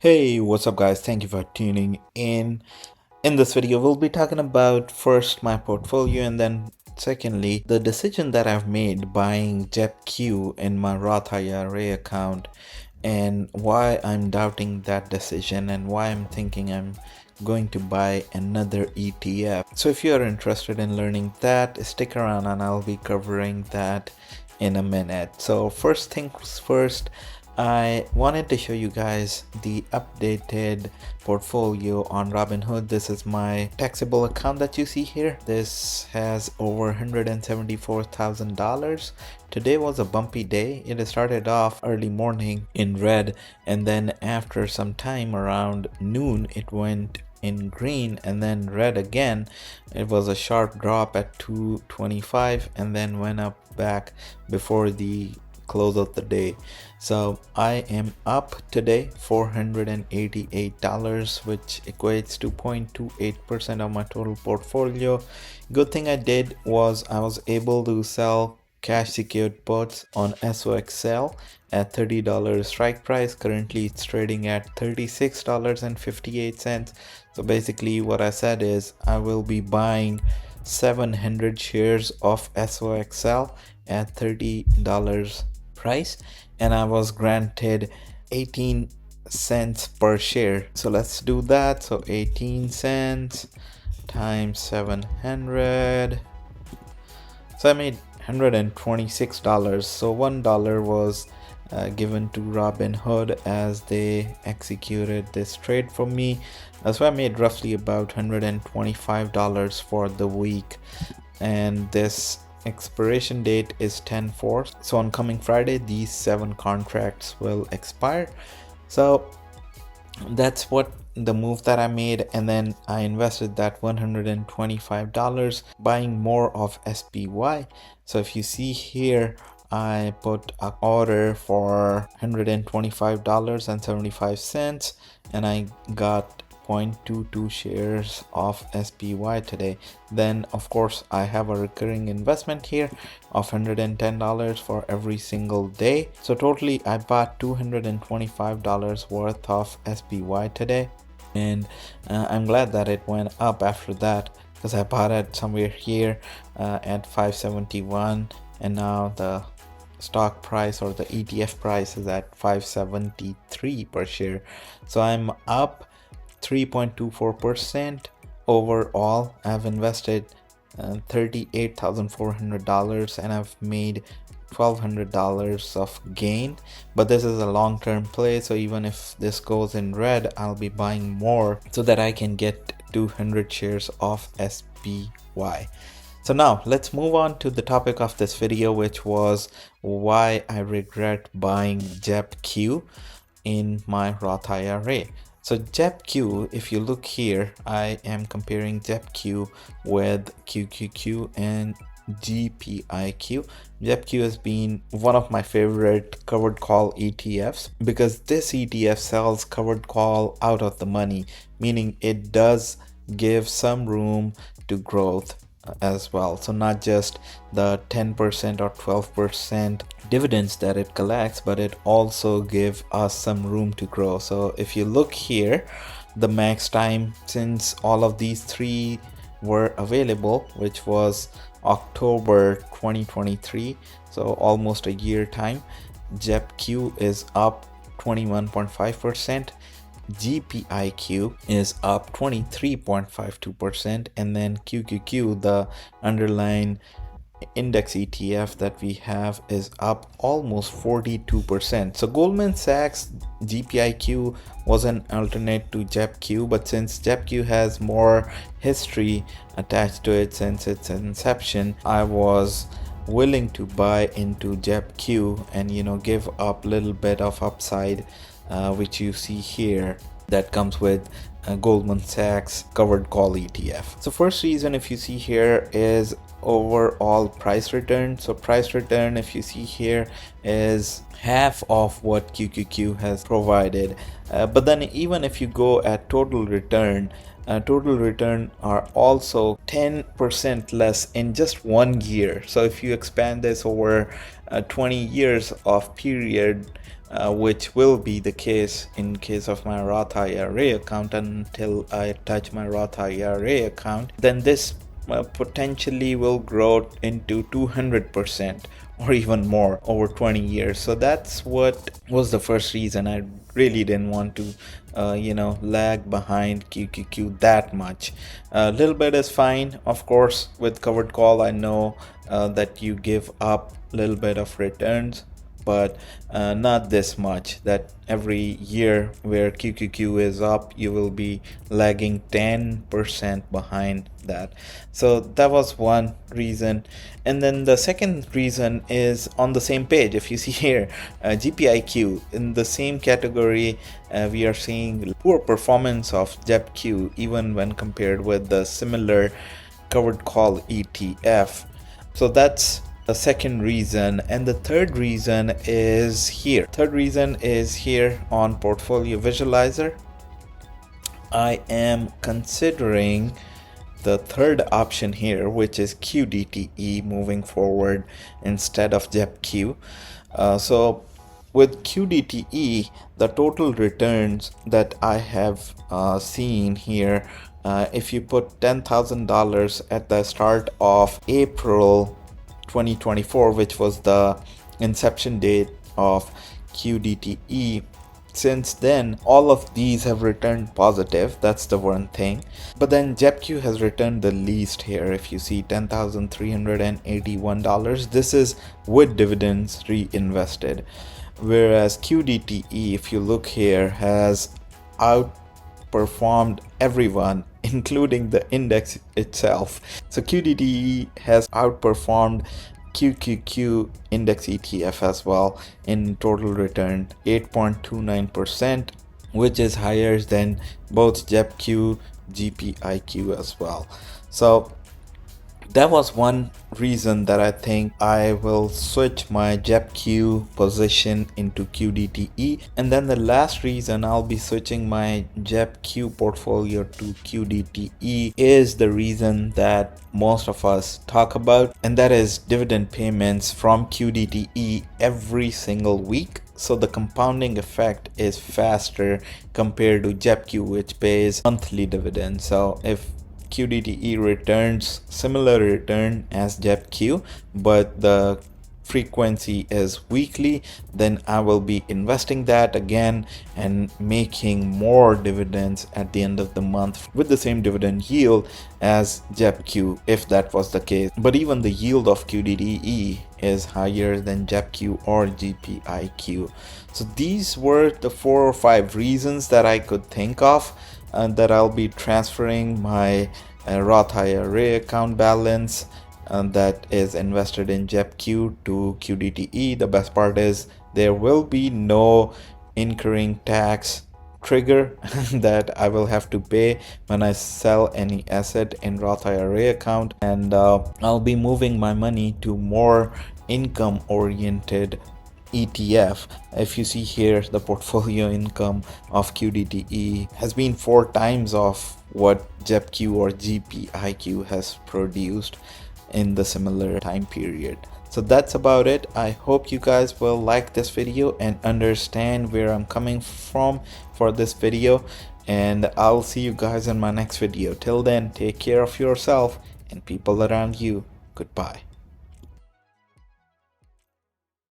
Hey, what's up guys? Thank you for tuning in. In this video, we'll be talking about first my portfolio and then secondly, the decision that I've made buying JEPQ in my Roth IRA account and why I'm doubting that decision and why I'm thinking I'm going to buy another ETF. So if you are interested in learning that, stick around and I'll be covering that in a minute. So first things first, I wanted to show you guys the updated portfolio on Robinhood. This is my taxable account that you see here. This has over $174,000. Today was a bumpy day. It started off early morning in red, and then after some time around noon it went in green and then red again. It was a sharp drop at 225 and then went up back before the close of the day. So I am up today $488, which equates to 0.28% of my total portfolio. Good thing I did was I was able to sell cash secured puts on SOXL at $30 strike price. Currently it's trading at $36.58. So basically what I said is I will be buying 700 shares of SOXL at $30 price, and I was granted 18 cents per share. So let's do that. So 18 cents times 700. So I made $126. So $1 was given to Robinhood as they executed this trade for me. So I made roughly about $125 for the week, and this expiration date is 10/4. So on coming Friday these 7 contracts will expire. So that's what the move that I made, and then I invested that $125 buying more of SPY. So if you see here, I put an order for $125.75 and I got 0.22 shares of SPY today. Then of course I have a recurring investment here of $110 for every single day. So totally I bought $225 worth of SPY today, and I'm glad that it went up after that, because I bought it somewhere here at 571, and now the stock price or the ETF price is at 573 per share. So I'm up 3.24% overall. I've invested $38,400 and I've made $1,200 of gain, but this is a long-term play, so even if this goes in red I'll be buying more so that I can get 200 shares of SPY. So now let's move on to the topic of this video, which was why I regret buying JEPQ in my Roth IRA. So JEPQ, if you look here, I am comparing JEPQ with QQQ and GPIQ. JEPQ has been one of my favorite covered call ETFs because this ETF sells covered call out of the money, meaning it does give some room to growth as well. So not just the 10% or 12% dividends that it collects, but it also gives us some room to grow. So if you look here, the max time since all of these 3 were available, which was October 2023, so almost a year time, JEPQ is up 21.5%. GPIQ is up 23.52%, and then QQQ, the underlying index ETF that we have, is up almost 42%. So Goldman Sachs GPIQ was an alternate to JEPQ, but since JEPQ has more history attached to it since its inception, I was willing to buy into JEPQ and give up a little bit of upside, which you see here, that comes with Goldman Sachs covered call ETF. So first reason, if you see here, is overall price return. So price return, if you see here, is half of what QQQ has provided, but then even if you go at total return are also 10% less in just 1 year. So if you expand this over 20 years of period, which will be the case in case of my Roth IRA account until I touch my Roth IRA account, then this potentially will grow into 200% or even more over 20 years. So that's what was the first reason I really didn't want to lag behind QQQ that much. A little bit is fine, of course. With covered call, I know that you give up a little bit of returns, but not this much that every year where QQQ is up, you will be lagging 10% behind that. So that was one reason. And then the second reason is on the same page. If you see here, GPIQ in the same category, we are seeing poor performance of JEPQ even when compared with the similar covered call ETF. So that's the second reason. And the third reason is here. Third reason is here on Portfolio Visualizer. I am considering the third option here, which is QDTE moving forward instead of JEPQ. So with QDTE, the total returns that I have seen here, if you put $10,000 at the start of April 2024, which was the inception date of QDTE, since then all of these have returned positive. That's the one thing. But then JEPQ has returned the least here. If you see $10,381, this is with dividends reinvested, whereas QDTE, if you look here, has outperformed everyone including the index itself. So QDTE has outperformed QQQ index ETF as well in total return 8.29%, which is higher than both JEPQ, GPIQ as well. So that was one reason that I think I will switch my JEPQ position into QDTE. And then the last reason I'll be switching my JEPQ portfolio to QDTE is the reason that most of us talk about, and that is dividend payments from QDTE every single week. So the compounding effect is faster compared to JEPQ, which pays monthly dividends. So if QDTE returns similar return as JEPQ, but the frequency is weekly, then I will be investing that again and making more dividends at the end of the month with the same dividend yield as JEPQ if that was the case. But even the yield of QDTE is higher than JEPQ or GPIQ. So these were the 4 or 5 reasons that I could think of that I'll be transferring my Roth IRA account balance that is invested in JEPQ to QDTE. The best part is there will be no incurring tax trigger that I will have to pay when I sell any asset in Roth IRA account, and I'll be moving my money to more income oriented ETF. If you see here, the portfolio income of QDTE has been 4 times of what JEPQ or GPIQ has produced in the similar time period. So that's about it. I hope you guys will like this video and understand where I'm coming from for this video, and I'll see you guys in my next video. Till then, take care of yourself and people around you. Goodbye.